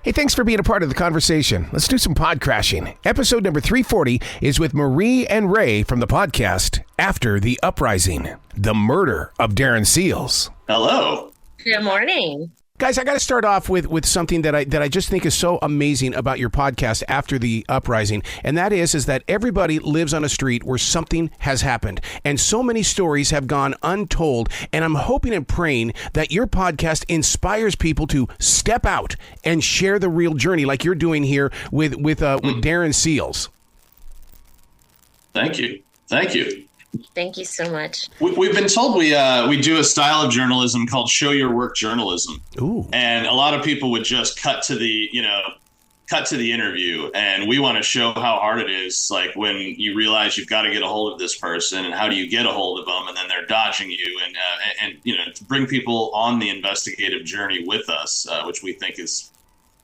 Hey, thanks for being a part of the conversation. Let's do some pod crashing. Episode number 340 is with Marie and Ray from the podcast After the Uprising, the murder of Darren Seals. Hello. Good morning. Guys, I got to start off with something that I just think is so amazing about your podcast After the Uprising, and that is that everybody lives on a street where something has happened, and so many stories have gone untold, and I'm hoping and praying that your podcast inspires people to step out and share the real journey like you're doing here with Darren Seals. Thank you. Thank you so much. We've been told we do a style of journalism called show your work journalism. Ooh. And a lot of people would just cut to the interview, and we want to show how hard it is. Like when you realize you've got to get a hold of this person, and how do you get a hold of them, and then they're dodging you, and to bring people on the investigative journey with us, which we think is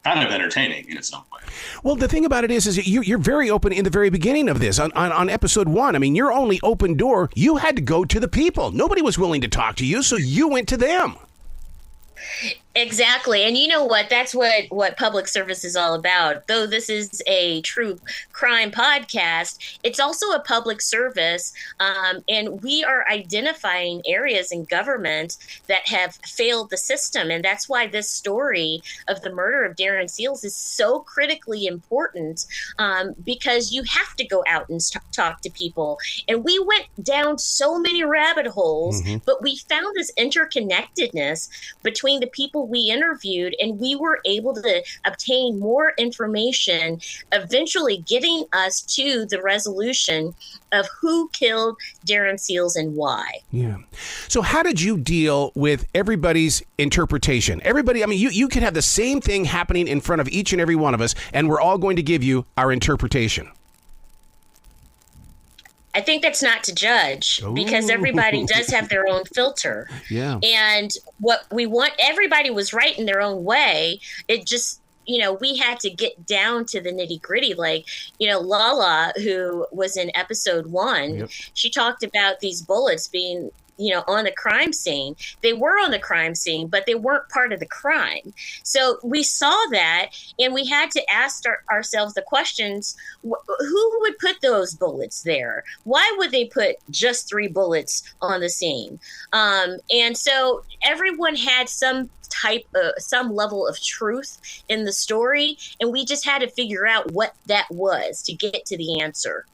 kind of entertaining in its own way. Well, the thing about it is that you're very open in the very beginning of this. On episode 1, I mean, your only open door, you had to go to the people. Nobody was willing to talk to you, so you went to them. Exactly. And you know what? That's what public service is all about. Though this is a true crime podcast, it's also a public service. And we are identifying areas in government that have failed the system. And that's why this story of the murder of Darren Seals is so critically important, because you have to go out and talk to people. And we went down so many rabbit holes, but we found this interconnectedness between the people we interviewed, and we were able to obtain more information, eventually getting us to the resolution of who killed Darren Seals and why. Yeah. So how did you deal with everybody's interpretation? Everybody, I mean, you could have the same thing happening in front of each and every one of us, and we're all going to give you our interpretation. I think that's not to judge, because everybody does have their own filter. Yeah. And what we want, everybody was right in their own way. It just, we had to get down to the nitty gritty. Like, Lala, who was in episode 1, she talked about these bullets being, on the crime scene. They were on the crime scene, but they weren't part of the crime. So we saw that, and we had to ask ourselves the questions, who would put those bullets there? Why would they put just 3 bullets on the scene? And so everyone had some level of truth in the story, and we just had to figure out what that was to get to the answer.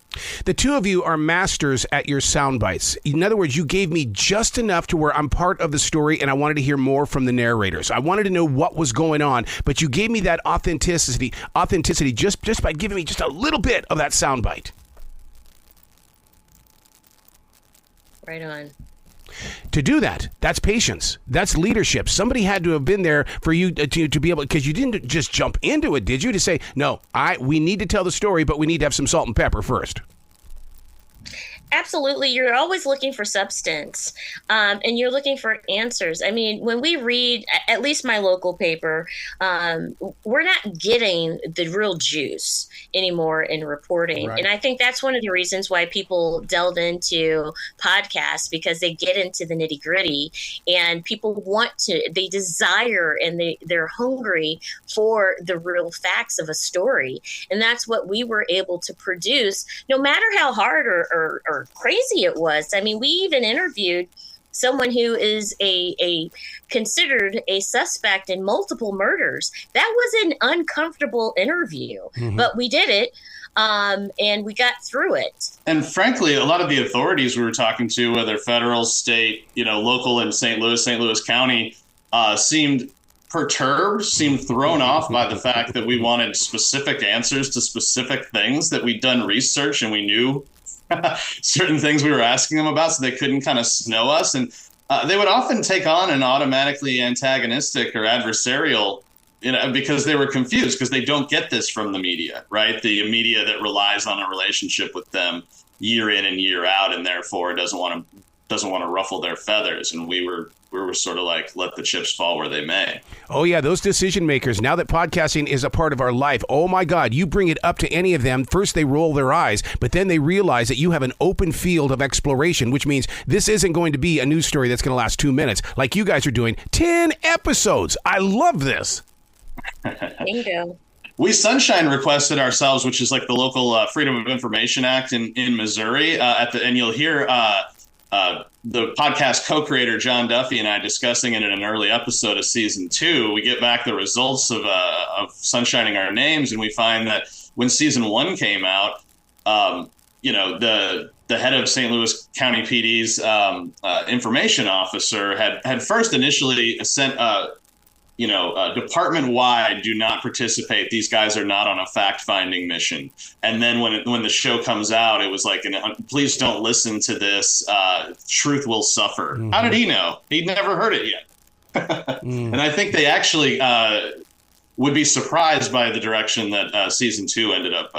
The two of you are masters at your sound bites. In other words, you gave me just enough to where I'm part of the story, and I wanted to hear more from the narrators. I wanted to know what was going on, but you gave me that authenticity just by giving me just a little bit of that sound bite. Right on. To do that, that's patience. That's leadership. Somebody had to have been there for you to be able, because you didn't just jump into it, did you? To say, no, we need to tell the story, but we need to have some salt and pepper first. Absolutely. You're always looking for substance, and you're looking for answers. I mean, when we read, at least my local paper, we're not getting the real juice anymore in reporting. Right. And I think that's one of the reasons why people delve into podcasts, because they get into the nitty gritty, and people they desire, and they're hungry for the real facts of a story. And that's what we were able to produce, no matter how hard or crazy it was. I mean, we even interviewed someone who is considered a suspect in multiple murders. That was an uncomfortable interview, but we did it, and we got through it. And frankly, a lot of the authorities we were talking to, whether federal, state, local in St. Louis County, seemed perturbed, seemed thrown off by the fact that we wanted specific answers to specific things, that we'd done research and we knew certain things we were asking them about, so they couldn't kind of snow us. And they would often take on an automatically antagonistic or adversarial, because they were confused, because they don't get this from the media, right? The media that relies on a relationship with them year in and year out, and therefore doesn't want to ruffle their feathers. And we were sort of like, let the chips fall where they may. Oh, yeah, those decision makers, now that podcasting is a part of our life, oh, my God, you bring it up to any of them. First, they roll their eyes, but then they realize that you have an open field of exploration, which means this isn't going to be a news story that's going to last 2 minutes like you guys are doing 10 episodes. I love this. Bingo. We sunshine requested ourselves, which is like the local Freedom of Information Act in Missouri. And you'll hear the podcast co-creator John Duffy and I discussing it in an early episode of season 2. We get back the results of sunshining our names, and we find that when season 1 came out, the head of St. Louis County PD's information officer had first initially sent department-wide, do not participate. These guys are not on a fact-finding mission. And then when the show comes out, it was like, please don't listen to this. Truth will suffer. Mm-hmm. How did he know? He'd never heard it yet. And I think they actually would be surprised by the direction that season 2 ended up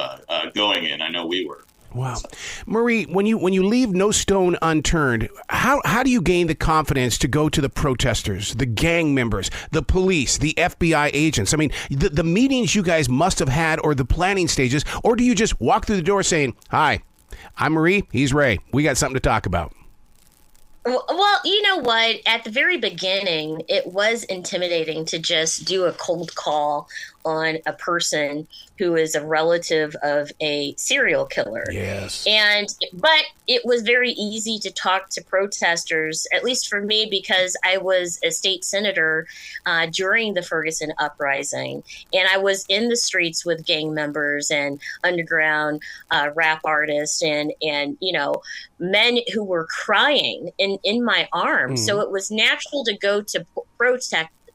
going in. I know we were. Wow. Marie, when you leave no stone unturned, how do you gain the confidence to go to the protesters, the gang members, the police, the FBI agents? I mean, the meetings you guys must have had, or the planning stages, or do you just walk through the door saying, "Hi, I'm Marie, he's Ray. We got something to talk about"? Well, you know what? At the very beginning, it was intimidating to just do a cold call on a person who is a relative of a serial killer. Yes. But it was very easy to talk to protesters, at least for me, because I was a state senator during the Ferguson uprising. And I was in the streets with gang members and underground rap artists and men who were crying in my arms. So it was natural to go to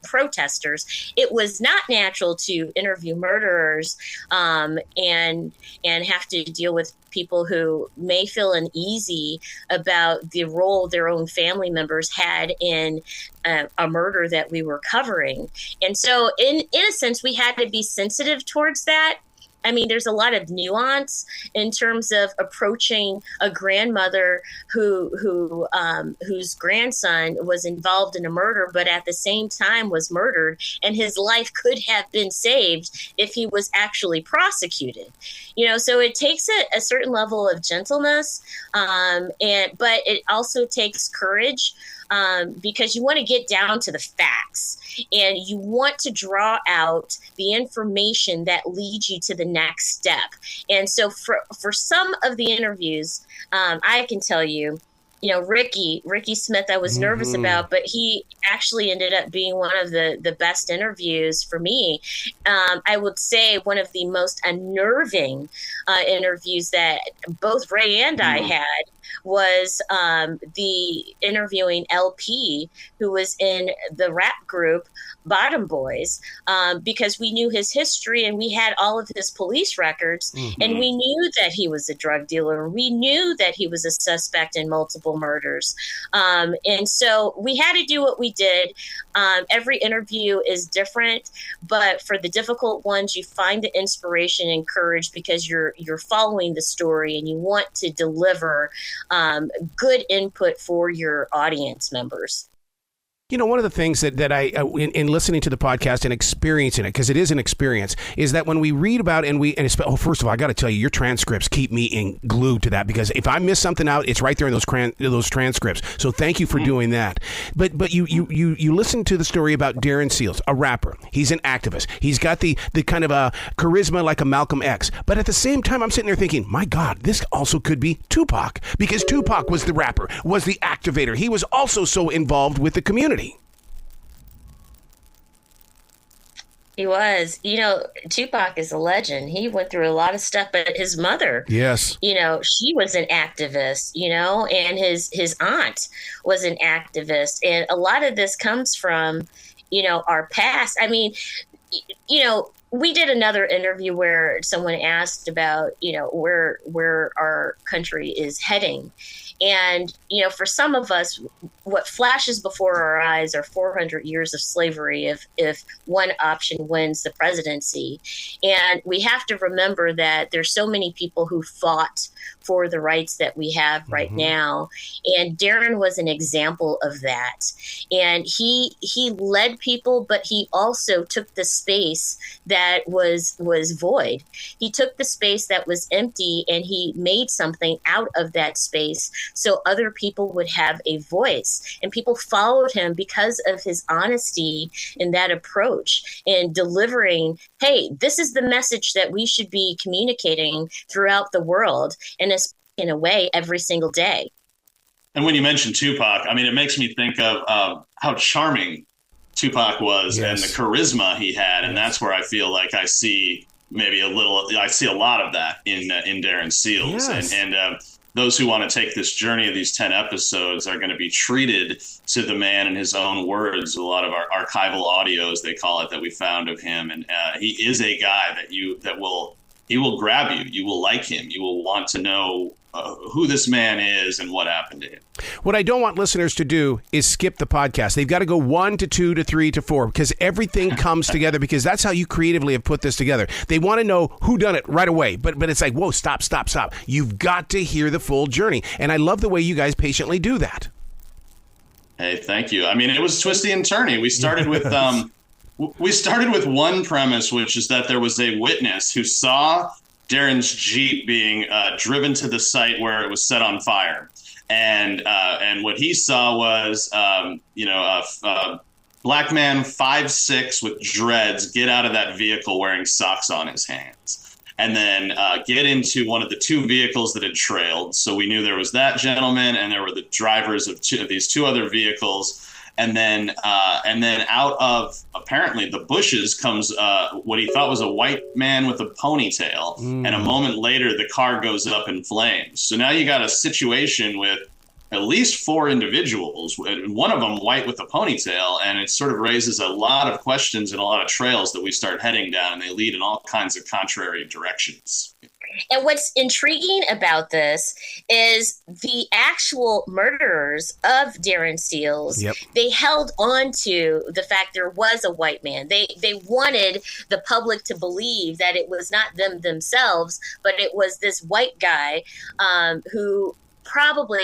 protesters. It was not natural to interview murderers and have to deal with people who may feel uneasy about the role their own family members had in a murder that we were covering. And so in a sense, we had to be sensitive towards that. I mean, there's a lot of nuance in terms of approaching a grandmother whose grandson was involved in a murder, but at the same time was murdered, and his life could have been saved if he was actually prosecuted. So it takes a certain level of gentleness, but it also takes courage. Because you want to get down to the facts and you want to draw out the information that leads you to the next step. And so for some of the interviews, I can tell you, Ricky Smith, I was nervous about, but he actually ended up being one of the best interviews for me. I would say one of the most unnerving interviews that both Ray and I had was the interviewing LP, who was in the rap group Bottom Boys, because we knew his history and we had all of his police records, and we knew that he was a drug dealer. We knew that he was a suspect in multiple murders. And so we had to do what we did. Every interview is different, but for the difficult ones, you find the inspiration and courage because you're following the story and you want to deliver good input for your audience members. One of the things that I, in listening to the podcast and experiencing it, because it is an experience, is that when we read about first of all, I got to tell you, your transcripts keep me glued to that, because if I miss something out, it's right there in those transcripts. So thank you for doing that. But you listen to the story about Darren Seals, a rapper. He's an activist. He's got the kind of a charisma like a Malcolm X. But at the same time, I'm sitting there thinking, my God, this also could be Tupac, because Tupac was the rapper, was the activator. He was also so involved with the community. He was. Tupac is a legend. He went through a lot of stuff, but his mother, yes, she was an activist, and his aunt was an activist. And a lot of this comes from, our past. I mean, we did another interview where someone asked about, where our country is heading. And, for some of us, what flashes before our eyes are 400 years of slavery if one option wins the presidency. And we have to remember that there's so many people who fought for the rights that we have right now. And Darren was an example of that. And he led people, but he also took the space that was void. He took the space that was empty and he made something out of that space so other people would have a voice. And people followed him because of his honesty in that approach in delivering, hey, this is the message that we should be communicating throughout the world and in a way every single day. And when you mention Tupac, I mean, it makes me think of how charming Tupac was and the charisma he had. And that's where I feel like I see a lot of that in Darren Seals. Yes. And those who want to take this journey of these 10 episodes are going to be treated to the man in his own words. A lot of our archival audios, they call it, that we found of him. And he is a guy that will grab you. You will like him. You will want to know who this man is and what happened to him. What I don't want listeners to do is skip the podcast. They've got to go 1 to 2 to 3 to 4 because everything comes together, because that's how you creatively have put this together. They want to know who done it right away, but it's like, whoa, stop. You've got to hear the full journey. And I love the way you guys patiently do that. Hey, thank you. I mean, it was twisty and turny. We started with one premise, which is that there was a witness who saw Darren's Jeep being driven to the site where it was set on fire. And what he saw was, a black man 5'6" with dreads get out of that vehicle wearing socks on his hands, and then get into one of the two vehicles that had trailed. So we knew there was that gentleman, and there were the drivers of these two other vehicles. And then out of apparently the bushes comes what he thought was a white man with a ponytail. And a moment later, the car goes up in flames. So now you got a situation with at least 4 individuals, one of them white with a ponytail. And it sort of raises a lot of questions and a lot of trails that we start heading down, and they lead in all kinds of contrary directions. And what's intriguing about this is the actual murderers of Darren Seals. Yep. They held on to the fact there was a white man. They wanted the public to believe that it was not them themselves, but it was this white guy who probably,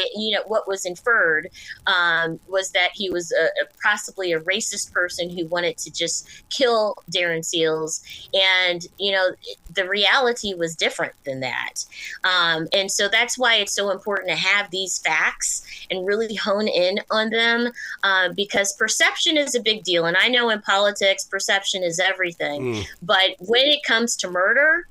what was inferred was that he was possibly a racist person who wanted to just kill Darren Seals. And, the reality was different than that. And so that's why it's so important to have these facts and really hone in on them, because perception is a big deal. And I know in politics, perception is everything. But when it comes to murder,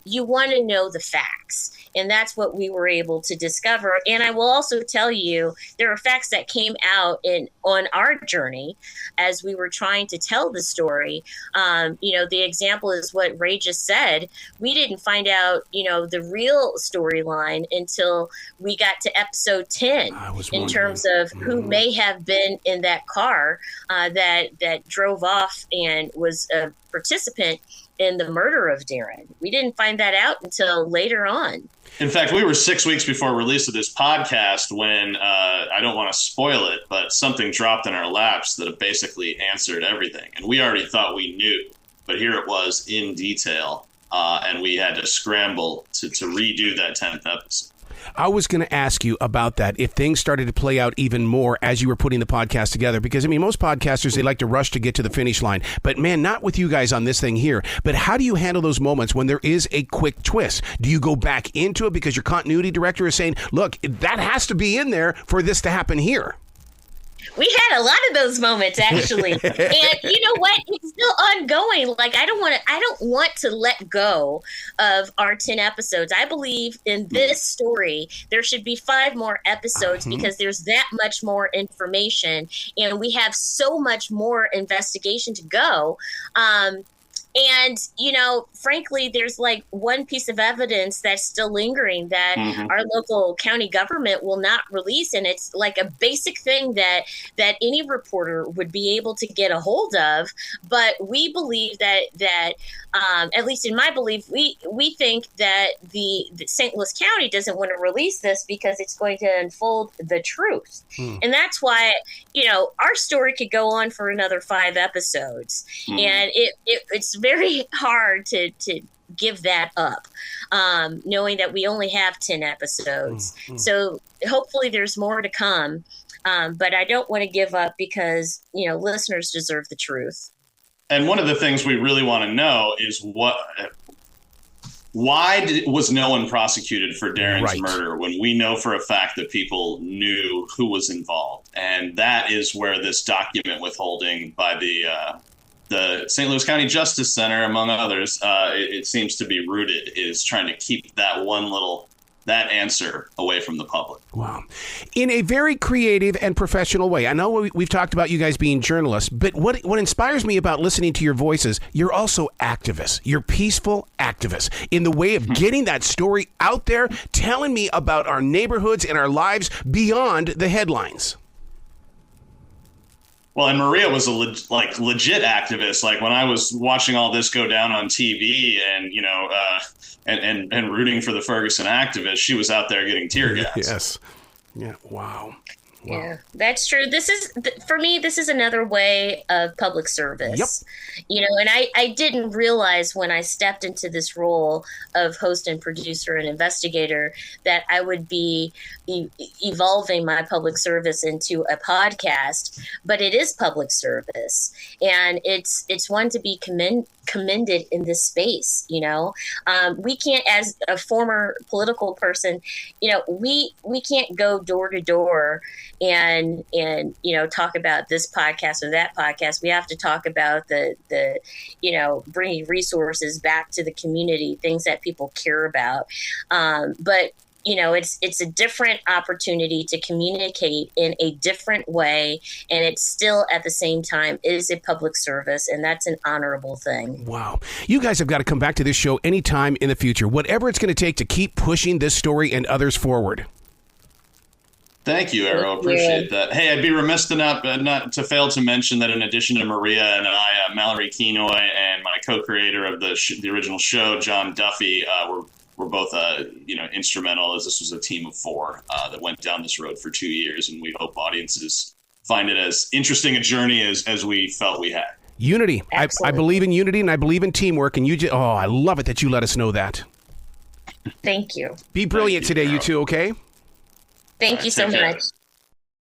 you want to know the facts. And that's what we were able to discover. And I will also tell you, there are facts that came out on our journey as we were trying to tell the story. The example is what Ray just said. We didn't find out, the real storyline until we got to episode 10 in terms of who may have been in that car that drove off and was a participant in the murder of Darren. We didn't find that out until later on. In fact, we were 6 weeks before release of this podcast when, I don't want to spoil it, but something dropped in our laps that basically answered everything. And we already thought we knew, but here it was in detail. And we had to scramble to redo that 10th episode. I was going to ask you about that, if things started to play out even more as you were putting the podcast together, because, most podcasters, they like to rush to get to the finish line. But, man, not with you guys on this thing here. But how do you handle those moments when there is a quick twist? Do you go back into it because your continuity director is saying, look, that has to be in there for this to happen here? We had a lot of those moments, actually. And you know what? It's still ongoing. Like, I don't want to let go of our 10 episodes. I believe in this story, there should be 5 more episodes because there's that much more information and we have so much more investigation to go. And, frankly, there's like one piece of evidence that's still lingering that our local county government will not release. And it's like a basic thing that any reporter would be able to get a hold of. But we believe that at least in my belief, we think that the St. Louis County doesn't want to release this because it's going to unfold the truth. And that's why, our story could go on for another 5 episodes. And it's very hard to give that up, knowing that we only have 10 episodes. So hopefully there's more to come. But I don't want to give up because, listeners deserve the truth. And one of the things we really want to know is was no one prosecuted for Darren's Right. murder when we know for a fact that people knew who was involved? And that is where this document withholding by the St. Louis County Justice Center, among others, it seems to be rooted, is trying to keep that answer away from the public. Wow. In a very creative and professional way. I know we've talked about you guys being journalists, but what inspires me about listening to your voices, you're also activists. You're peaceful activists in the way of getting that story out there, telling me about our neighborhoods and our lives beyond the headlines. Well, and Maria was a legit activist. Like when I was watching all this go down on TV and, and rooting for the Ferguson activists, she was out there getting tear gas. Yes. Yeah. Wow. Yeah, that's true. This is, for me, this is another way of public service. Yep. And I didn't realize when I stepped into this role of host and producer and investigator that I would be evolving my public service into a podcast, but it is public service. And it's one to be commended in this space. We can't, as a former political person, we can't go door to door and talk about this podcast or that podcast. We have to talk about the bringing resources back to the community, things that people care about. But it's a different opportunity to communicate in a different way, and it's still at the same time is a public service, and that's an honorable thing. Wow. You guys have got to come back to this show anytime in the future, whatever it's going to take to keep pushing this story and others forward. Thank you, Arrow. Appreciate that. Hey, I'd be remiss to not to fail to mention that in addition to Maria and I, Mallory Kenoy and my co-creator of the original show, John Duffy, were both instrumental, as this was a team of 4 that went down this road for 2 years, and we hope audiences find it as interesting a journey as we felt we had. Unity. I believe in unity, and I believe in teamwork, and I love it that you let us know that. Thank you. Be brilliant today, you two, okay? Thank you so much.